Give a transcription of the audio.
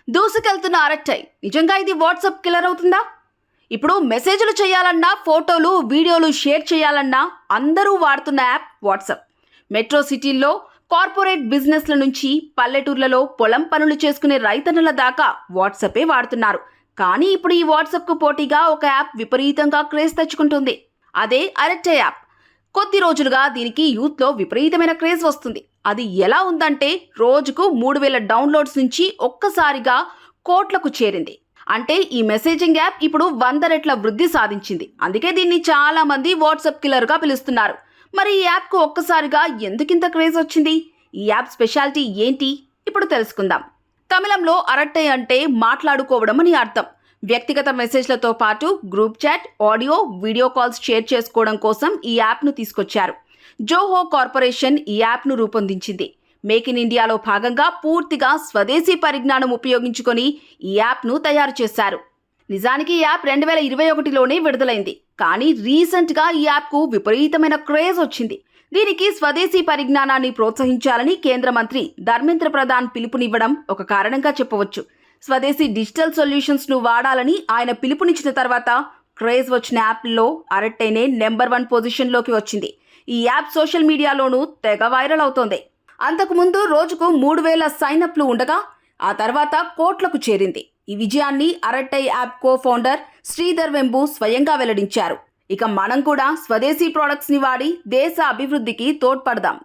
దూసుకెళ్తున్న అరట్టై నిజంగా ఇది WhatsApp killer అవుతుందా? ఇప్పుడు మెసేజ్లు చేయాలన్నా, ఫోటోలు వీడియోలు షేర్ చేయాలన్నా అందరూ వాడుతున్న యాప్ వాట్సాప్. మెట్రో సిటీల్లో కార్పొరేట్ బిజినెస్ల నుంచి పల్లెటూర్లలో పొలం పనులు చేసుకునే రైతన్నుల దాకా వాట్సాపే వాడుతున్నారు. కానీ ఇప్పుడు ఈ వాట్సాప్కు పోటీగా ఒక యాప్ విపరీతంగా క్రేజ్ తెచ్చుకుంటుంది. అదే అరట్టై యాప్. కొద్ది రోజులుగా దీనికి యూత్లో విపరీతమైన క్రేజ్ వస్తుంది. అది ఎలా ఉందంటే రోజుకు 3000 డౌన్లోడ్స్ నుంచి ఒక్కసారిగా కోట్లకు చేరింది. అంటే ఈ మెసేజింగ్ యాప్ ఇప్పుడు 100 రెట్ల వృద్ధి సాధించింది. అందుకే దీన్ని చాలా మంది వాట్సాప్ కిల్లర్గా పిలుస్తున్నారు. మరి ఈ యాప్కు ఒక్కసారిగా ఎందుకింత క్రేజ్ వచ్చింది? ఈ యాప్ స్పెషాలిటీ ఏంటి? ఇప్పుడు తెలుసుకుందాం. తమిళంలో అరట్టై అంటే మాట్లాడుకోవడం అని అర్థం. వ్యక్తిగత మెసేజ్లతో పాటు group chat, audio, video calls share చేసుకోవడం కోసం ఈ యాప్ను తీసుకొచ్చారు. జోహో కార్పొరేషన్ ఈ యాప్ను రూపొందించింది. మేక్ ఇన్ ఇండియాలో భాగంగా పూర్తిగా స్వదేశీ పరిజ్ఞానం ఉపయోగించుకొని ఈ యాప్ను తయారు చేశారు. నిజానికి ఈ యాప్ 2021లోనే విడుదలైంది. కానీ రీసెంట్గా ఈ యాప్కు విపరీతమైన క్రేజ్ వచ్చింది. దీనికి స్వదేశీ పరిజ్ఞానాన్ని ప్రోత్సహించాలని కేంద్ర మంత్రి ధర్మేంద్ర ప్రధాన్ పిలుపునివ్వడం ఒక కారణంగా చెప్పవచ్చు. స్వదేశీ డిజిటల్ సొల్యూషన్స్ను వాడాలని ఆయన పిలుపునిచ్చిన తర్వాత క్రేజ్ వచ్చిన యాప్ల్లో అరట్టైనే నెంబర్ 1 పొజిషన్లోకి వచ్చింది. ఈ యాప్ సోషల్ మీడియాలోనూ తెగ వైరల్ అవుతోంది. అంతకుముందు రోజుకు 3000 సైనప్లు ఉండగా ఆ తర్వాత కోట్లకు చేరింది. ఈ విజయాన్ని Arattai app co founder Sridhar Vembu స్వయంగా వెల్లడించారు. ఇక మనం కూడా స్వదేశీ ప్రొడక్ట్స్ని వాడి దేశ అభివృద్ధికి తోడ్పడదాం.